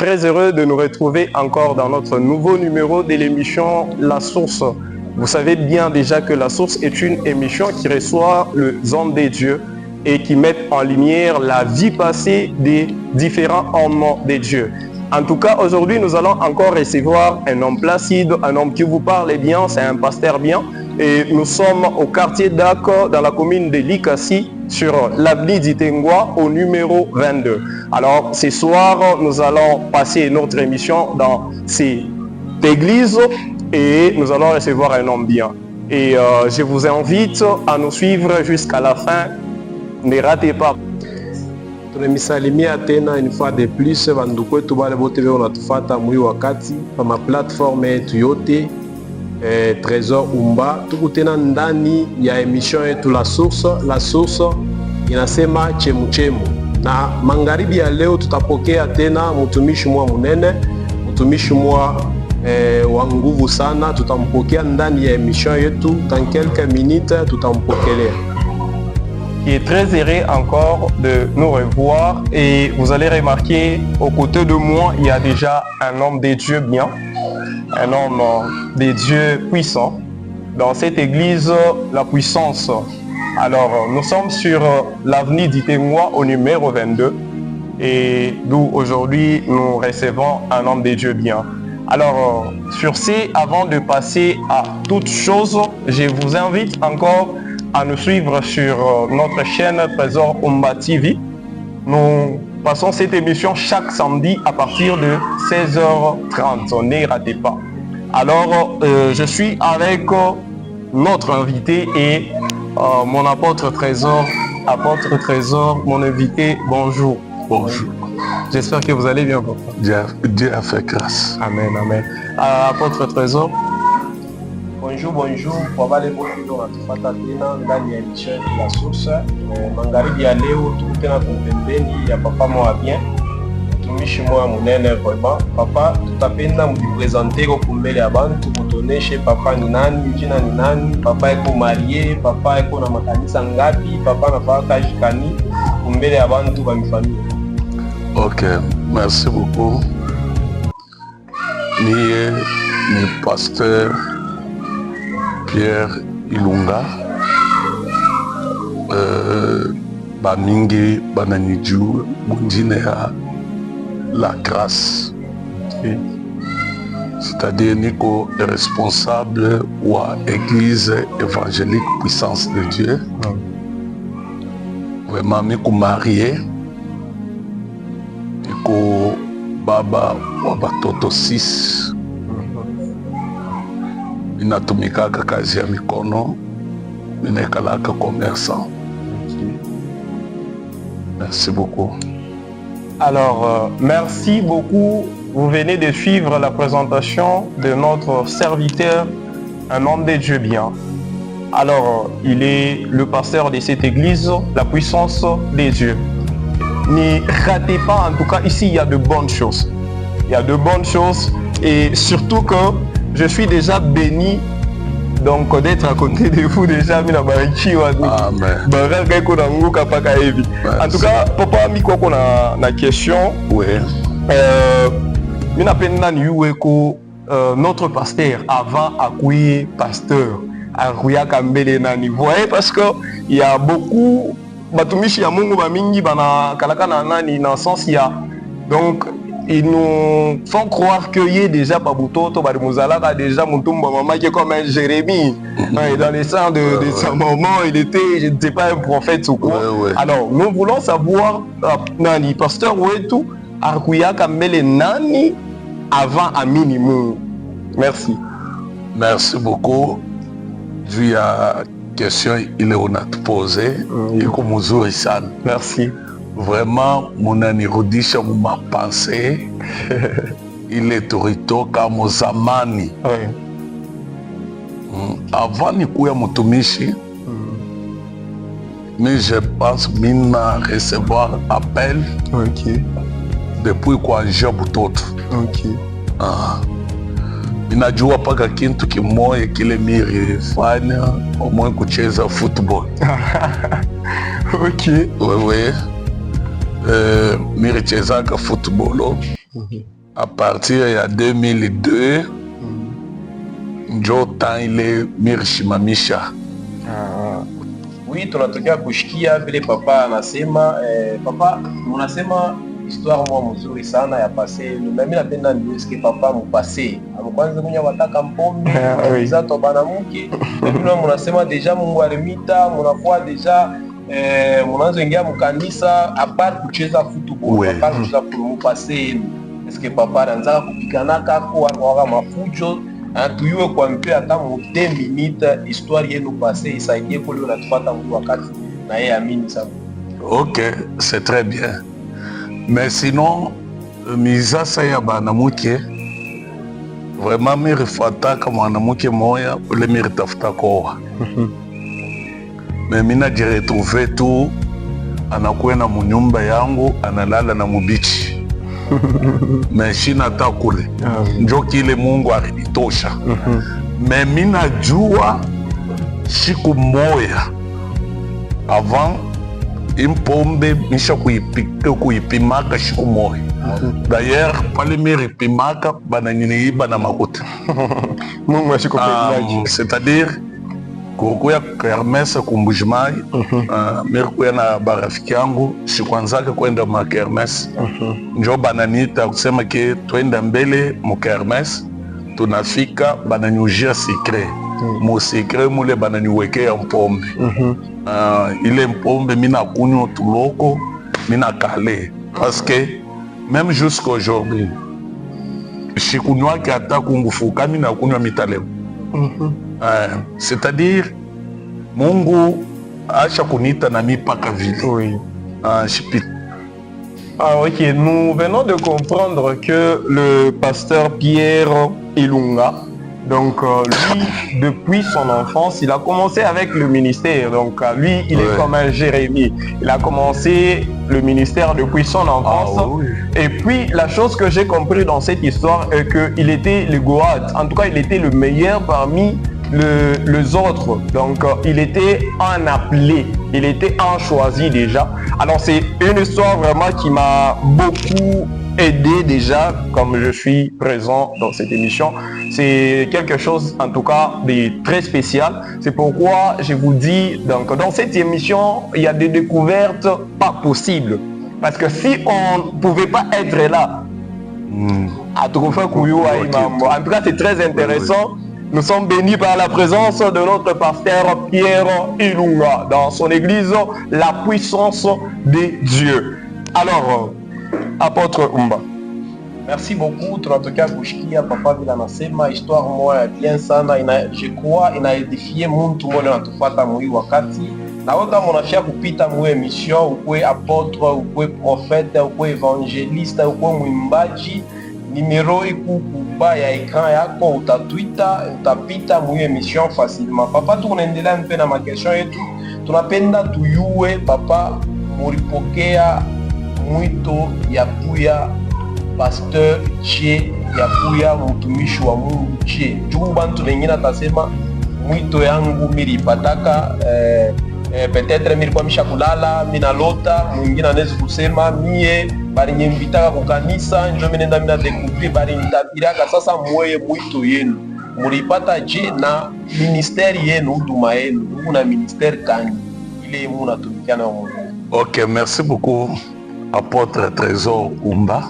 Très heureux de nous retrouver encore dans notre nouveau numéro de l'émission La Source. Vous savez bien déjà que La Source est une émission qui reçoit les hommes des dieux et qui met en lumière la vie passée des différents hommes des dieux. En tout cas, aujourd'hui, nous allons encore recevoir un homme placide, un homme qui vous parle bien, c'est un pasteur bien. Et nous sommes au quartier d'Ako, dans la commune de Likasi, sur l'avenue d'Itengwa, au numéro 22. Alors, ce soir, nous allons passer notre émission dans cette église et nous allons recevoir un homme bien. Et je vous invite à nous suivre jusqu'à la fin. Ne ratez pas. Tunamisalimia tena une fois de plus banduku wetu bale bote beko natufata muli wakati pa ma platform yetu yote Trésor Umba. Tuko tena ndani ya emission yetu La Source. La Source inasema chemuchemu, na magharibi ya leo tutapokea tena mtumishi mwa munene, mtumishi mwa wa nguvu sana. Tutampokea ndani ya emission yetu, dans quelques minutes tutampokelea. Qui est très heureux encore de nous revoir, et vous allez remarquer aux côtés de moi il y a déjà un homme de Dieu bien, un homme de Dieu puissant. Dans cette église, la puissance. Alors nous sommes sur l'avenue d'Itengwa au numéro 22 et d'où aujourd'hui nous recevons un homme de Dieu bien. Alors sur ce, avant de passer à toute chose, je vous invite encore à nous suivre sur notre chaîne Trésor Umba TV. Nous passons cette émission chaque samedi à partir de 16h30. Ne ratez pas. Alors, je suis avec notre invité et mon apôtre Trésor. Apôtre Trésor, mon invité, bonjour. Bonjour. J'espère que vous allez bien, papa. Dieu a fait grâce. Amen, amen. Apôtre Trésor. Bonjour, bonjour. Kwa wale wote wanatufuata tena ndani ya emission ya La Source. Magharibi ya leo tuko tena pembeni ya papa mwa bien, mtumishi mwa munene vraiment. Papa, tutapenda mjipresenter kwa mbele ya bantu, mutoneshe papa ni nani, jina ni nani, papa eko marié, papa eko na makanisa ngapi, papa nafanya kazi kani mbele ya bantu ba mifamilia. Ok, merci beaucoup. Ni pasteur Pierre Ilunga. Bamingi bananiju bundine ya la grâce. C'est-à-dire Nico est responsable wa église évangélique puissance de Dieu. Vraiment Nico marié. Nico baba wa batoto 6. Inatumikaka kazi ya mikono, minaekalaka commerçant. Merci beaucoup. Alors, merci beaucoup. Vous venez de suivre la présentation de notre serviteur, un homme de Dieu bien. Alors, il est le pasteur de cette église, la puissance des dieux. Ne ratez pas, en tout cas, ici, il y a de bonnes choses. Il y a de bonnes choses, et surtout que je suis déjà béni donc d'être à côté de vous déjà. Amen. En tout cas, papa, miko kona na question. Oui. Notre pasteur avant accueillir pasteur Arouya Kambele nani. Vous voyez, parce que il y a beaucoup batumishi ya Mungu bamingi bana kalaka na nani dans le sens il y a donc ils nous font croire qu'il y a déjà Pabutoto, Badmouzalaka, déjà Moutoumba Maman qui est comme un Jérémie. Et dans les sens de sa maman, il était, je ne sais pas, un prophète ou quoi. Ouais. Alors, nous voulons savoir, Nani, pasteur Ouetou, Arkouya Kamele Nani, avant un minimum. Merci. Merci beaucoup. Vu la question il est honnête posée, et comme vous merci. Vraiment, mon anirudisha muma pensée, il est torito kama zamani. Avant ni kuya mutumishi, mais je pense mina recevoir appel depuis kwa njia butoto. Ninajua paka kintu kimoja kile mirifanya omwe kucheza football. Ok. Wewe mirichezaka football à partir ya 2002 njo temps ile mirishimamisha. Oui, tunatokea kushikia vile papa anasema. Papa munasema histoire mwa mzuri sana ya passé. Mimi napenda niusikie papa mpase. Amkwanza kunya wataka mpombe, zato banamuke. Ndio munasema deja Mungu alimita, munakuwa deja munaanza ingia mkanisa apart kucheza football, apart kucheza football mpase. Est-ce que papa anaanza kupigana kwa mafujo? Tuyue kwa mpe hata mu 2 minutes histoire yenu passé isaidie kule unatupata mtu wakati na yeye amini sana. Ok, c'est très bien. Mais sinon mizasa ya banamuke vraiment mirifuataka mwanamuke moya ule miritafuta koa. Mais mina jiretrouve tu anakwenda munyumba yangu analala na mubichi. Mais shina ta kule njo kile Mungu alitosha. Mais mina jua siku moya avant impombe misha kuipimaka siku moya. D'ailleurs pale miripimaka bananiiba na makuta. Mungu ashikupendaje? C'est-à-dire kukuya kermesse kumbujimai, mirikuya na barafiki yangu sikwanzaka kwenda ma kermesse. Njo bananiita kusema ke twenda mbele mu kermesse, tunafika bananiujia secret. Mu secret mule bananiwekea mpombe. Ile mpombe mina kunywa tuloko, mina kale. Parce que même jusqu'aujourd'hui, shikunywaki hata kungufuka mina kunywa mitalemo. C'est-à-dire Mungu acha kunita na mipaka vile. Oui. Ok, nous venons de comprendre que le pasteur Pierre Ilunga, donc lui, depuis son enfance, il a commencé avec le ministère. Donc lui, il est comme un Jérémie. Il a commencé le ministère depuis son enfance. Et puis, la chose que j'ai compris dans cette histoire est qu'il était le Goat. En tout cas, il était le meilleur parmi les autres. Donc, il était un appelé. Il était un choisi déjà. Alors, c'est une histoire vraiment qui m'a beaucoup aidé déjà, comme je suis présent dans cette émission. C'est quelque chose, en tout cas, de très spécial. C'est pourquoi je vous dis, donc, dans cette émission, il y a des découvertes pas possibles. Parce que si on ne pouvait pas être là, en tout cas, c'est très intéressant. Nous sommes bénis par la présence de notre pasteur Pierre Ilunga dans son église, la puissance de Dieu. Alors, apôtre Umba. Merci beaucoup. Tunatokea kushikia papa vile anasema histoire moja bien sana, je crois inaedifie mtu mmoja anatufuata mwi wakati na wote mnafia kupita mwe mission, ukwe apôtre, ukwe prophète, ukwe évangéliste, ukwe mwimbaji, numero iku kuba ya ekran yako utapita mwe mission facilement. Papa, tunaendelea mpe na makestion yetu. Tunapenda tuyue papa, mulipokea mwito ya kuya pasteur Che, ya kuya mtumishi wa Mungu Che. Juu bantu wengine atasema mwito yangu milipataka peut-être milikuwa misha kulala minalota. Mwingine anaweza kusema mie bari nyembitaka kukanisa njo minenda mina découvrir bari nitabiraka. Sasa mweye mwito yenu mulipata je na ministeri yenu, huduma yenu una ministeri kani ile muna tumikiana wa Mungu? Ok, merci beaucoup apôtre Trésor Umba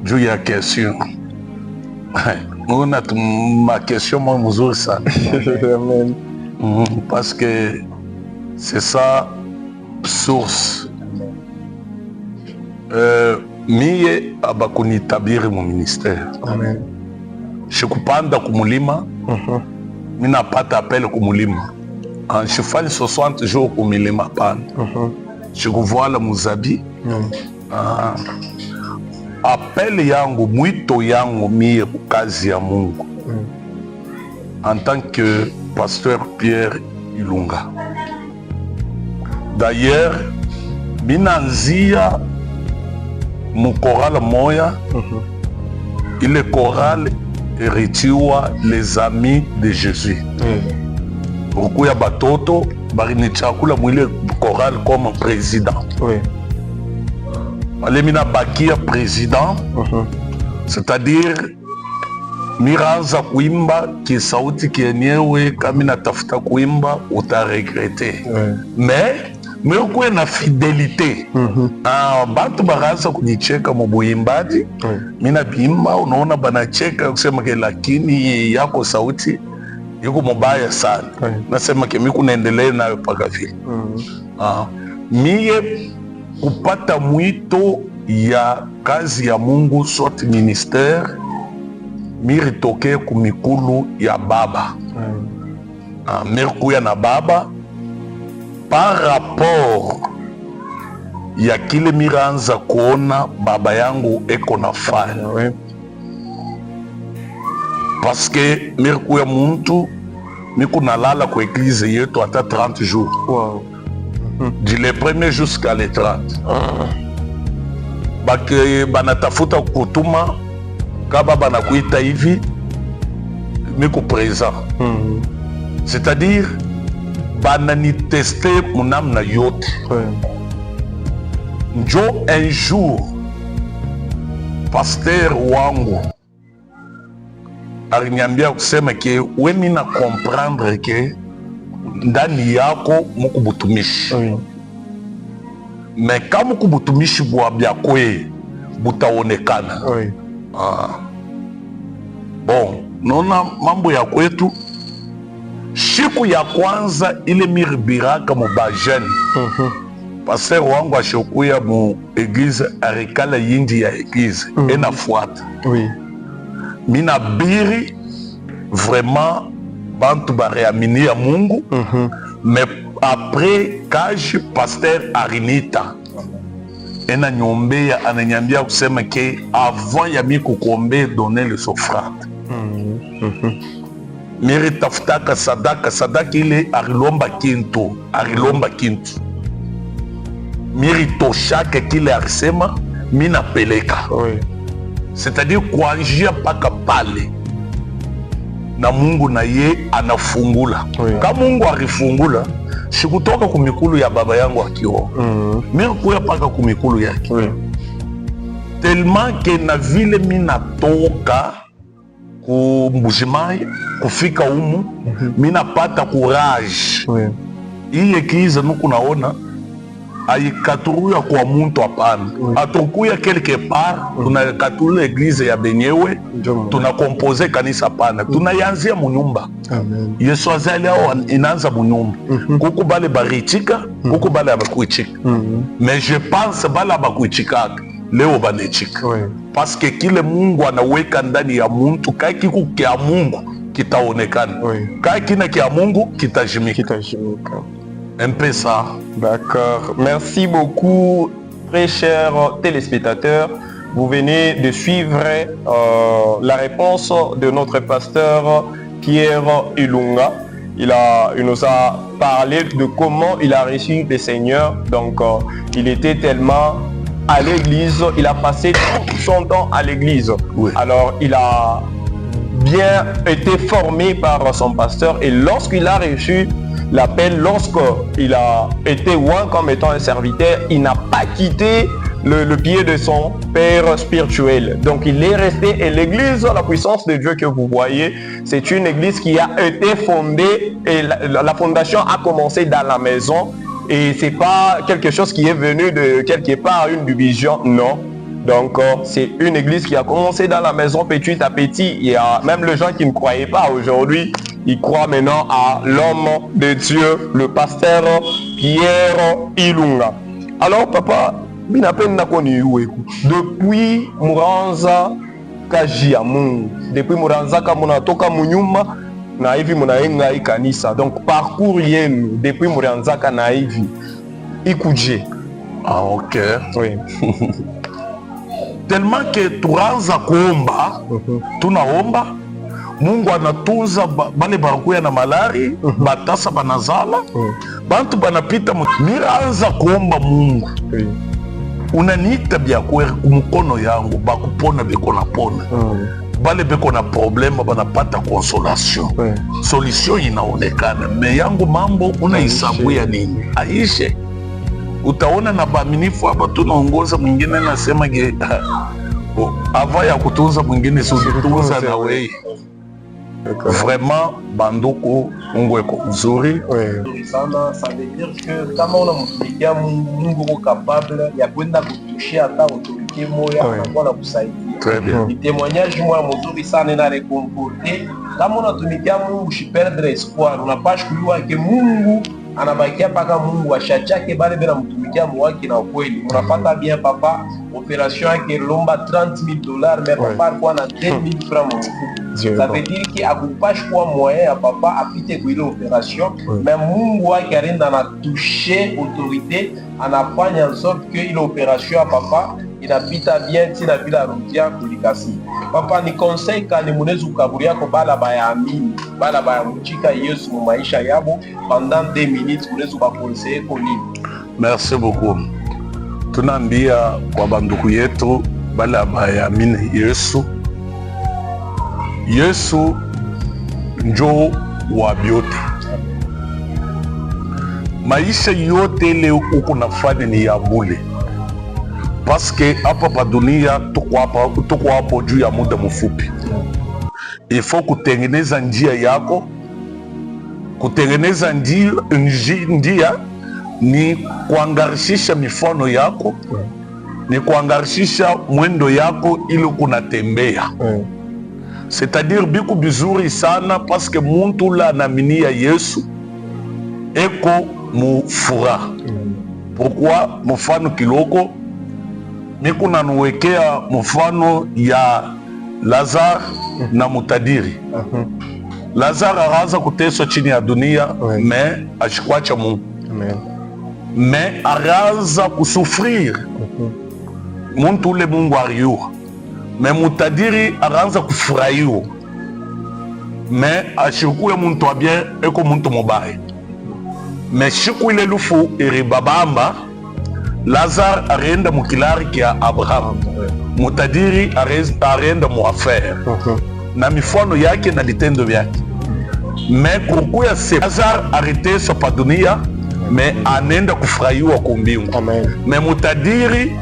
juu ya question. Una ma question moi mzuri sana. Amen. Parce que c'est ça source. Mie abakunitabiri mu ministère. Amen. Shikupanda kumulima, minapata appel kumulima. Shifali 60 jours kumilima pana. Shikuvoala muzabi. Appel yangu, mwito yangu mie kukazi ya Mungu. En tant que pasteur Pierre Ilunga. D'ailleurs, minanzia mu chorale moya, ile chorale eritiwa les amis de Jésus. Ukuya batoto bari ni chakula mwile chorale comme président. ale mina bakia président, c'est-à-dire miraanza kuimba kisauti kienyewe, kama natafuta kuimba utaregrete, mais mirikuwe na fidelité. Bantu baraanza kunicheka mubuimbaji, mina bimba unaona banacheka kusema ke lakini yako sauti yuko mubaya sana. Nasema ke miku naendelea nayo paka vile. Mie kupata mwito ya kazi ya Mungu soit ministère, miri toke kumikulu ya baba. Miri kuya na baba par rapport ya kile miraanza kuona baba yangu eko nafanya. Parce que miri kuya muntu miku nalala kwa eglise yetu ata 30 jours. Du le premier jusqu'à le 30. Bake banatafuta kutuma kaba banakuita hivi miku présent. C'est-à-dire banani teste munamna yote. Njo un jour pasteur wangu aliniambia kusema ke we mina comprendre ke ndani yako muku butumishi. Me kama muku butumishi bwa bya kwe butaonekana. Bon, nona mambo ya kwetu siku ya kwanza ile miribiraka mu bajeni. Pasteur wangu ashokuya mu eglise arikala yindi ya eglise enafuata. Mina biri vraiment bantu bareamini ya Mungu. Mais après kaji pasteur Arinita ena nyombea ananyambia kusema ke avant ya mi kukombe donner le sofrate. Miri tafutaka sadaka ile arilomba kintu. Miri toshake kile arisema mina peleka. C'est-à-dire kuanjia paka pale na Mungu na ye anafungula. Kama Mungu arifungula, sikutoka kumikulu ya baba yangu akiwa. Mimi kuya paka kumikulu yake. Tellement que na vile mina toka kumbujimai kufika umu, mina pata courage. Hii eglise nuku naona aikaturuya kwa muntu hapana. Atokuya quelque part, tunakatula eglise ya benyewe, tunakompoze kanisa hapana. Tunayanzia munyumba. Yesu azali ao inaanza munyumba. Kuku bale barichika, kuku bale abakuichika. Mais je pense bale abakuichikaka leo banechika. Parce que kile Mungu anaweka ndani ya muntu, kai kiku kia Mungu kitaonekana. Kai kina kia Mungu kitajimika. Un peu ça. D'accord. Merci beaucoup, très chers téléspectateurs. Vous venez de suivre la réponse de notre pasteur Pierre Ilunga. Il nous a parlé de comment il a reçu le Seigneur. Donc, il était tellement à l'église, il a passé tout son temps à l'église. Alors, il a bien été formé par son pasteur et lorsqu'il a reçu l'appel, lorsqu'il a été oint comme étant un serviteur, il n'a pas quitté le pied de son père spirituel. Donc il est resté, et l'église, la puissance de Dieu que vous voyez, c'est une église qui a été fondée et la fondation a commencé dans la maison et c'est pas quelque chose qui est venu de quelque part, une division, non. Donc c'est une église qui a commencé dans la maison petit à petit. Il y a même les gens qui ne croyaient pas aujourd'hui, ils croient maintenant à l'homme de Dieu, le pasteur Pierre Ilunga. Alors papa, depuis Muranza Kajia Mungu, depuis Muranza Kamuna Toka Munyuma na hivi munaenga ikanisa. Donc parcours yenu depuis Muranza na hivi ikuje. Ah ok. Oui. Tellement que turanza kuomba, tunaomba Mungu anatunza bale bakuya na malari, batasa banazala, bantu banapita miraanza kuomba Mungu. Unaniita byakweri kumukono yangu bakupona beko na pona. Bale beko na problema banapata consolation. Solution inaonekana. Me yangu mambo unaisabu ya nini? Aishe. utaona na baaminifu hapa tunaongoza, mwingine nasema ge ava ya kutunza mwingine si ujitunza na wei. Vraiment banduku, Mungu eko mzuri sana. Ça veut dire que kama unamtumikia Mungu uko capable ya kwenda kutushia hata autorité moya anakuwa na kusaidia. Très bien. Ni témoignage moya mzuri sana na réconforter. Kama unatumikia Mungu usiperdre espoir, unapaswa kujua ke Mungu anabakia paka Mungu ashachake bale bena mtumikia mwaki na ukweli. Unapata bien papa, opération yake lomba $30,000 mais papa alikuwa na 10,000 francs mfuko. Ça veut dire que akupashi kuwa moyen ya papa apite kwa ile opération, mais Mungu wake arenda na toucher autorité, anafanya en sorte que ile opération ya papa inapita bien tina bila rudia kulikasi. Papa, ni conseil kani munezi ukaburi yako bala bayaamini, bala bayamuchika Yesu mu maisha yabo pendant 2 minutes, munezi ubakonseye ko nini? Merci beaucoup. Tunaambia kwa banduku yetu bala bayaamini Yesu, Yesu njo wa byote. Maisha yote ile uko nafanya ni ya bure, paske hapa pa dunia tuko hapo juu ya muda mfupi. Ifo kutengeneza njia yako. Kutengeneza njia ni kuangarishisha mifano yako, ni kuangarishisha mwendo yako ili kunatembea. C'est-à-dire biku bizuri sana, paske muntu la anaminia Yesu eko mufura. Pourquoi? Mufano kiloko miku nanuwekea mufano ya Lazare na mutadiri. Lazare araza kuteswa chini ya dunia, me ashikwacha Mungu. Me araza kusufrir, muntu ule Mungu ariua. Me mutadiri araanza kufurahiwa, me ashikuye muntu wa bien eko muntu mubaya. Me shiku ile lufu iribabamba, Lazare arenda mukilari kia Abraham, mutadiri arenda muafere na mifano yake na litendo vyake. Me kukuya se Lazare ariteswa pa dunia, me anenda kufurahiwa kumbingu. Me mutadiri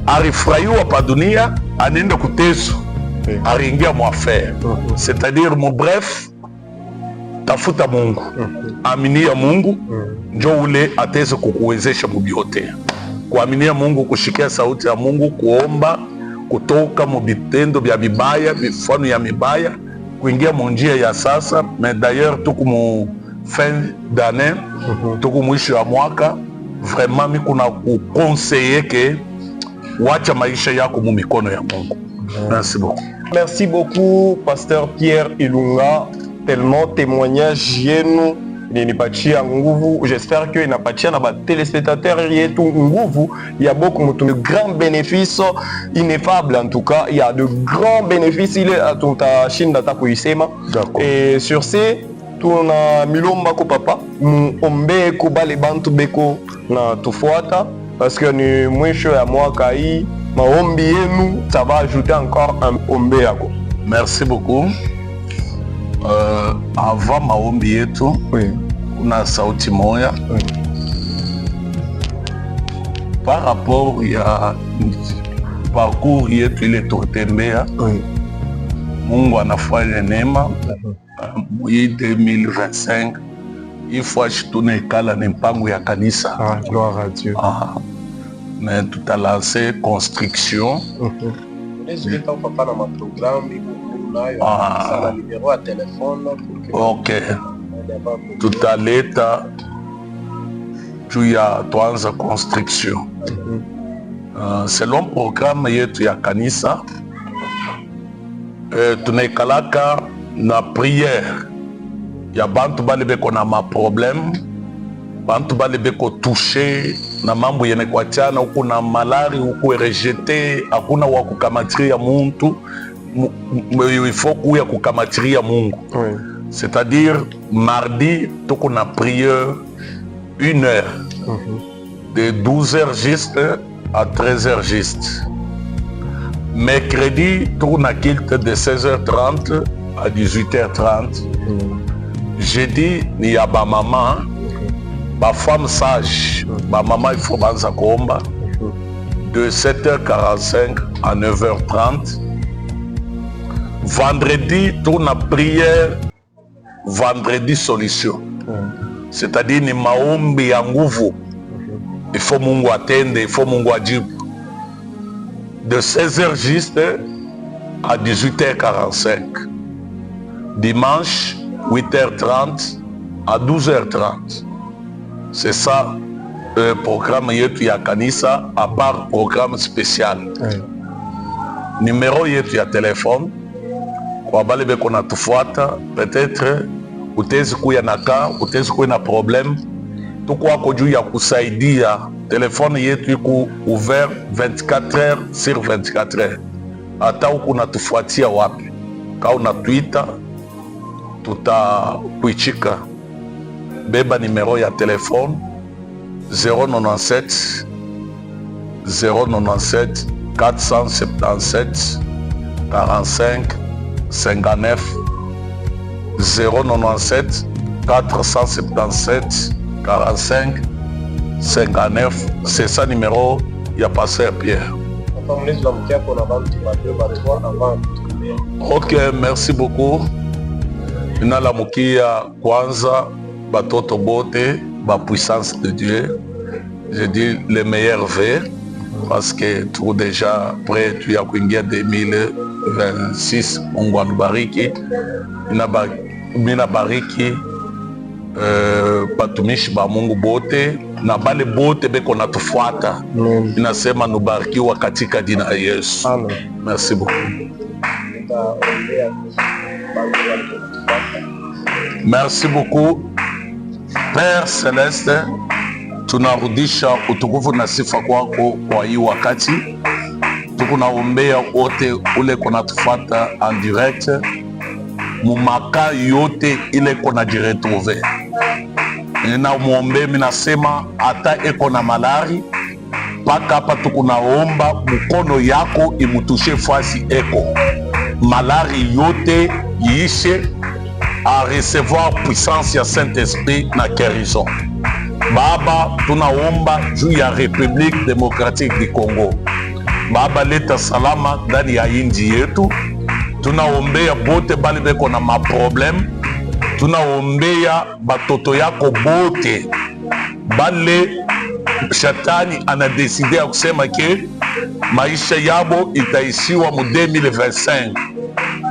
arifurahiwa pa dunia, anenda kuteswa, aringia muafere. C'est-à-dire mu bref, tafuta Mungu, aminia Mungu, njo ule ateze kukuwezesha mubyote. Kuaminia Mungu, kushikia sauti ya Mungu, kuomba, kutoka mubitendo bya bibaya, mifano ya mibaya, kuingia munjia ya sasa. Mais d'ailleurs tuku mu fin d'année, tuku mwisho ya mwaka, vraiment mikuna kukonseiller ke wacha maisha yako mu mikono ya Mungu. Merci beaucoup. Merci beaucoup Pasteur Pierre Ilunga, tellement témoignage yenu inanipatia nguvu. J'espère que inapatia na ba téléspectateurs yetu nguvu. Il y a beaucoup de grands bénéfices ineffables, en tout cas il y a de grands bénéfices ile tutashinda hata kuisema. Et sur ce tuna milomba ko papa muombe ko bale bantu beko na tufuata, parce que ni mwisho ya mwaka hii. Maombi yenu ça va ajouter encore un ombe yako. Merci beaucoup. Avant maombi yetu, kuna sauti moya par rapport ya parcours yetu ile tutembea. Mungu anafanya neema mwi 2025 ifwa tunekala na mpango ya kanisa. Gloire à Dieu. Mais tout a lancé construction. Ok. Tutaleta juu ya tuanza construction. Selon programme yetu ya kanisa, tunaikalaka na prière ya bantu bale beko na ma problème, bantu bale beko touché na mambo yene kwa chana, huku na malari, huku rejete, hakuna wa kukamatiria muntu, ifo kuya kukamatiria Mungu. C'est-à-dire mardi tuko na prière 1 heure, de 12h juste à 13h juste. Mercredi tuko na kilte de 16h30 à 18h30. Jeudi ni ya ba mama ba femme sage, ba maman il faut banza komba de 7h45 à 9h30. Vendredi, tourne à prière, vendredi solution. C'est-à-dire ni maombi ya nguvu. Il faut Mungu atende, il faut Mungu ajibu. De 16h juste à 18h45. Dimanche, 8h30 à 12h30. C'est ça le programme yetu ya kanisa, à part programme spécial. Numéro yetu ya téléphone, kwa bale beko natufuata, peut-être utezi kuya naka, utezi kuya na problème, tukwako juu ya kusaidia. Telefone yetu iko ouvert 24h sur 24h. Hata uko natufuatia wapi, ka una Twitter, tutakuichika. Beba numero ya telefone 097 477 45 59 097 477 45 59. C'est ça numéro ya Pasteur Pierre. Ok, merci beaucoup. Nalamukia kwanza batoto bote ba puissance de Dieu. Je dis les meilleurs vœux parce que tout déjà prêt tu as kuingia 2026. Mungu anubariki. Mina bariki batumishi ba Mungu bote na bale bote beko natufuata. Inasema nubarikiwa katika jina la Yesu. Amen. Merci beaucoup. Merci beaucoup. Père Celeste, tunarudisha utukufu na sifa kwako kwa hii wakati. Tukunaombea wote ule kunatufuata en direct, mumaka yote ile kona jiretrouve. Nina muombe, minasema hata eko na malari, paka hapa tukunaomba mkono yako imutushe fasi eko. Malari yote iishe, à recevoir puissance ya Saint-Esprit na guérison. Baba, tunaomba juu ya République démocratique du Congo. Baba, leta salama ndani ya inji yetu. Tunaombea bote bali beko na maproblème. Tunaombea batoto yako bote bale shetani anadeside ya kusema ke maisha yabo itaishiwa mu 2025.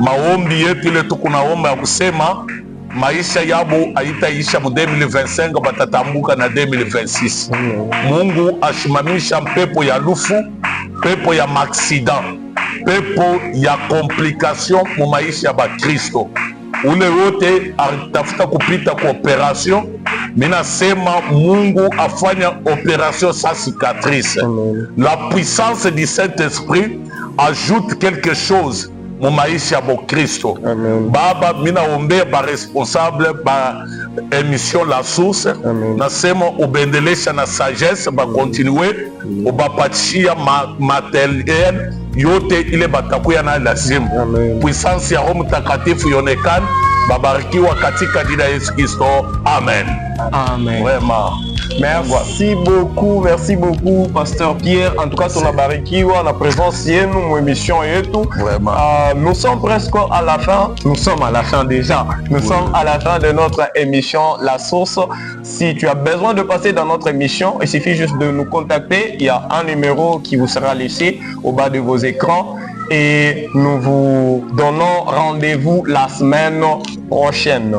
Maombi yetu ile tukunaomba ya kusema maisha yabo haitaisha mu 2025, batatambuka na 2026. Mungu ashimamisha pepo ya lufu, pepo ya maksida, pepo ya complication mu maisha ya Bakristo. Ule wote atafuta kupita kwa operation, mina sema Mungu afanya operation sa cicatrice. La puissance du Saint-Esprit ajoute quelque chose mu maisha ya Kristo. Baba, mina ombea ba responsable ba émission La Source. Nasema ubendelesha na sagesse, ba continue ubapatishia matériel yote ile batakuya na lazimu. Puissance ya Roho Mtakatifu ionekane. Babarikiwa katika jina la Yesu Kristo. Amen. Amen. Vraiment. Merci beaucoup Pasteur Pierre. En tout cas, tunabarikiwa na présence yenu mu émission yetu. Vraiment. Nous sommes presque à la fin. Nous sommes à la fin déjà. Nous sommes à la fin de notre émission La Source. Si tu as besoin de passer dans notre émission, il suffit juste de nous contacter. Il y a un numéro qui vous sera laissé au bas de vos écrans. Et nous vous donnons rendez-vous la semaine prochaine.